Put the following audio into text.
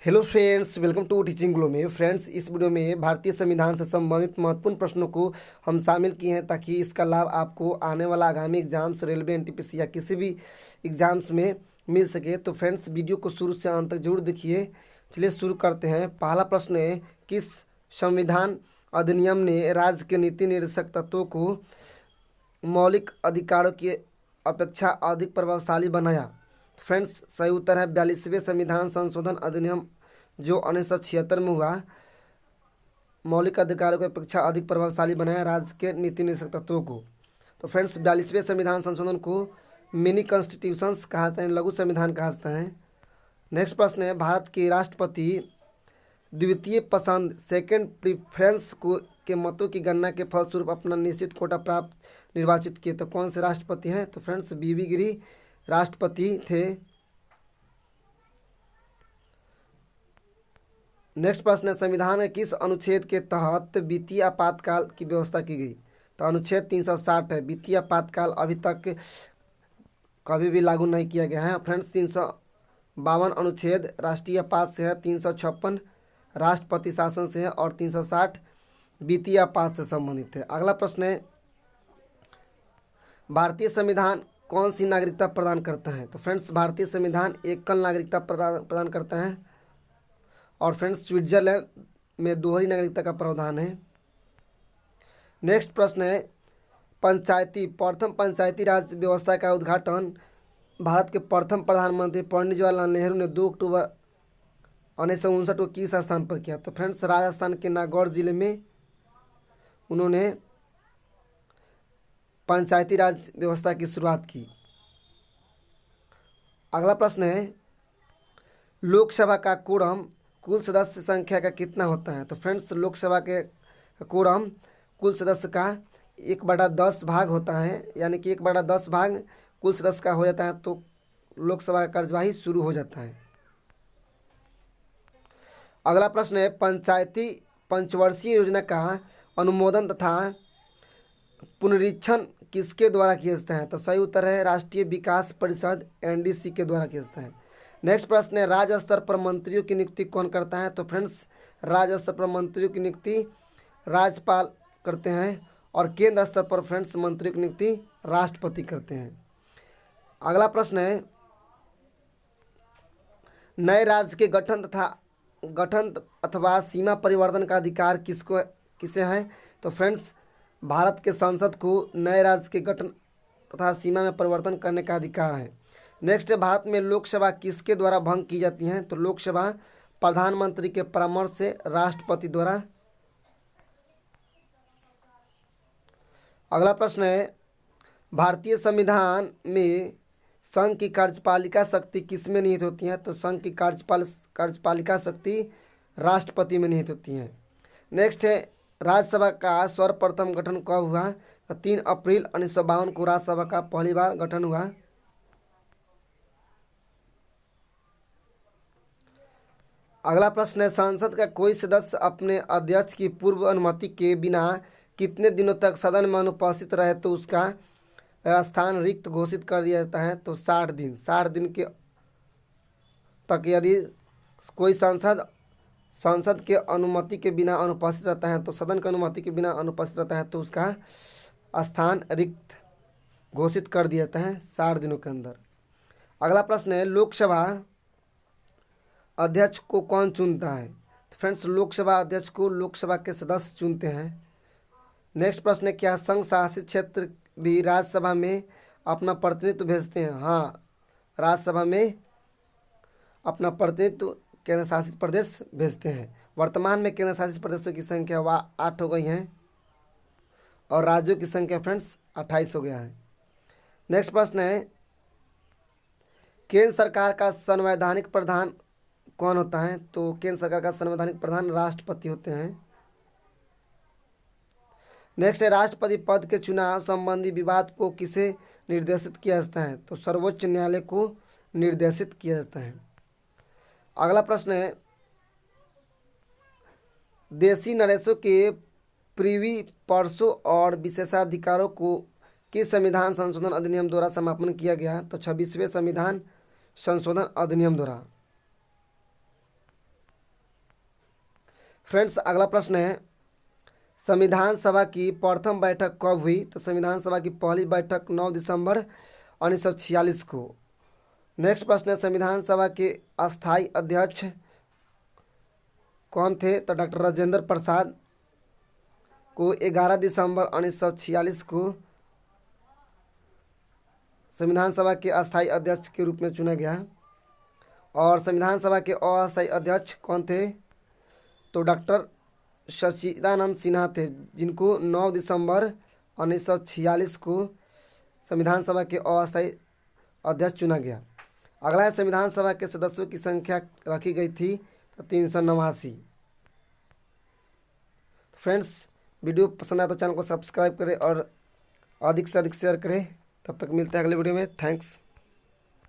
Hello friends, welcome to teaching glow में। Friends, इस video में भारतीय संविधान से संबंधित महत्वपूर्ण प्रश्नों को हम शामिल किए हैं ताकि इसका लाभ आपको आने वाला आगामी एग्जाम्स, रेलवे, एनटीपीसी या किसी भी एग्जाम्स में मिल सके। तो फ्रेंड्स, वीडियो को शुरू से अंत तक जरूर देखिए। चलिए शुरू करते हैं। पहला प्रश्न है, किस संविधान अधिनियम ने राज्य के नीति निर्देशक तत्वों को मौलिक अधिकारों की अपेक्षा अधिक प्रभावशाली बनाया? फ्रेंड्स, सही उत्तर है 42वें संविधान संशोधन अधिनियम जो 1976 में हुआ। मौलिक अधिकारों की अपेक्षा अधिक प्रभावशाली बनाया राज्य के नीति निर्देशक तत्वों को। तो फ्रेंड्स, 42वें संविधान संशोधन को मिनी कॉन्स्टिट्यूशंस कहा जाता है, लघु संविधान कहा जाता है। नेक्स्ट प्रश्न है, भारत के राष्ट्रपति द्वितीय पसंद सेकंड प्रीफरेंस को के मतों की गणना के फलस्वरूप अपना निश्चित कोटा प्राप्त निर्वाचित किए। तो कौन से राष्ट्रपति हैं? तो फ्रेंड्स, बीवी गिरी राष्ट्रपति थे। नेक्स्ट प्रश्न है, संविधान के किस अनुच्छेद के तहत वित्तीय आपातकाल की व्यवस्था की गई? तो अनुच्छेद 360 है। वित्तीय आपातकाल अभी तक कभी भी लागू नहीं किया गया है। फ्रेंड्स, 352 अनुच्छेद राष्ट्रीय आपात से है, 356 राष्ट्रपति शासन से है और 360 वित्तीय आपात से संबंधित है। अगला प्रश्न है, भारतीय संविधान कौन सी नागरिकता प्रदान करता है? तो फ्रेंड्स, भारतीय संविधान एकल नागरिकता प्रदान करता है। और फ्रेंड्स, स्विट्जरलैंड में दोहरी नागरिकता का प्रावधान है। नेक्स्ट प्रश्न है, प्रथम पंचायती राज व्यवस्था का उद्घाटन भारत के प्रथम प्रधानमंत्री पंडित जवाहरलाल नेहरू ने 2 अक्टूबर 1959 को किस स्थान पर किया? तो फ्रेंड्स, राजस्थान के नागौर जिले में उन्होंने पंचायती राज व्यवस्था की शुरुआत की। अगला प्रश्न है, लोकसभा का कोरम कुल सदस्य संख्या का कितना होता है? तो फ्रेंड्स, लोकसभा के कोरम कुल सदस्य का 1/10 भाग होता है, यानी कि 1/10 भाग कुल सदस्य का हो जाता है तो लोकसभा का कार्यवाही शुरू हो जाता है। अगला प्रश्न है, पंचायती पंचवर्षीय योजना का अनुमोदन तथा पुनरीक्षण किसके द्वारा किया जाता है? तो सही उत्तर है राष्ट्रीय विकास परिषद एनडीसी के द्वारा किया जाता है। नेक्स्ट प्रश्न है, राज्य स्तर पर मंत्रियों की नियुक्ति कौन करता है? तो फ्रेंड्स, राज्य स्तर पर मंत्रियों की नियुक्ति राज्यपाल करते हैं और केंद्र स्तर पर फ्रेंड्स मंत्रियों की नियुक्ति राष्ट्रपति करते हैं। अगला प्रश्न है, नए राज्य के गठन अथवा सीमा परिवर्तन का अधिकार किसे है? तो फ्रेंड्स, भारत के संसद को नए राज्य के गठन तथा सीमा में परिवर्तन करने का अधिकार है। नेक्स्ट है, भारत में लोकसभा किसके द्वारा भंग की जाती है? तो लोकसभा प्रधानमंत्री के परामर्श से राष्ट्रपति द्वारा। अगला प्रश्न है, भारतीय संविधान में संघ की कार्यपालिका शक्ति किसमें निहित होती है? तो संघ की कार्यपालिका शक्ति राष्ट्रपति में निहित होती है। नेक्स्ट है, राज्यसभा का सर्वप्रथम गठन कब हुआ? तो 3 अप्रैल 1952 को राज्यसभा का पहली बार गठन हुआ। अगला प्रश्न है, संसद का कोई सदस्य अपने अध्यक्ष की पूर्व अनुमति के बिना कितने दिनों तक सदन में अनुपस्थित रहे तो उसका स्थान रिक्त घोषित कर दिया जाता है? तो 60 दिन। 60 दिन के तक यदि कोई संसद के अनुमति के बिना अनुपस्थित रहता है, तो सदन की अनुमति के बिना अनुपस्थित रहता है तो उसका स्थान रिक्त घोषित कर दिया जाता है 60 दिनों के अंदर। अगला प्रश्न है, लोकसभा अध्यक्ष को कौन चुनता है? तो फ्रेंड्स, लोकसभा अध्यक्ष को लोकसभा के सदस्य चुनते हैं। नेक्स्ट प्रश्न है, क्या संघ शासित क्षेत्र भी राज्यसभा में अपना प्रतिनिधित्व भेजते हैं? हाँ, राज्यसभा में अपना प्रतिनिधित्व केंद्र शासित प्रदेश भेजते हैं। वर्तमान में केंद्र शासित प्रदेशों की संख्या 8 हो गई है और राज्यों की संख्या फ्रेंड्स 28 हो गया है। नेक्स्ट प्रश्न है, केंद्र सरकार का संवैधानिक प्रधान कौन होता है? तो केंद्र सरकार का संवैधानिक प्रधान राष्ट्रपति होते हैं। नेक्स्ट है, राष्ट्रपति पद के चुनाव संबंधी विवाद को किसे निर्देशित किया जाता है? तो सर्वोच्च न्यायालय को निर्देशित किया जाता है। अगला प्रश्न है, देशी नरेशों के प्रीवी पर्सों और विशेषाधिकारों को किस संविधान संशोधन अधिनियम द्वारा समापन किया गया? तो 26वें संविधान संशोधन अधिनियम द्वारा। फ्रेंड्स अगला प्रश्न है, संविधान सभा की प्रथम बैठक कब हुई? तो संविधान सभा की पहली बैठक 9 दिसंबर 1946 को। नेक्स्ट प्रश्न है, संविधान सभा के अस्थायी अध्यक्ष कौन थे? तो डॉक्टर राजेंद्र प्रसाद को 11 दिसंबर 1946 को संविधान सभा के अस्थायी अध्यक्ष के रूप में चुना गया। और संविधान सभा के अस्थायी अध्यक्ष कौन थे? तो डॉक्टर सच्चिदानंद सिन्हा थे, जिनको 9 दिसंबर 1946 को संविधान सभा के अस्थायी अध्यक्ष चुना गया। अगला है, संविधान सभा के सदस्यों की संख्या रखी गई थी तो 389। फ्रेंड्स वीडियो पसंद आए तो चैनल को सब्सक्राइब करें और अधिक से अधिक शेयर करें। तब तक मिलते हैं अगले वीडियो में। थैंक्स।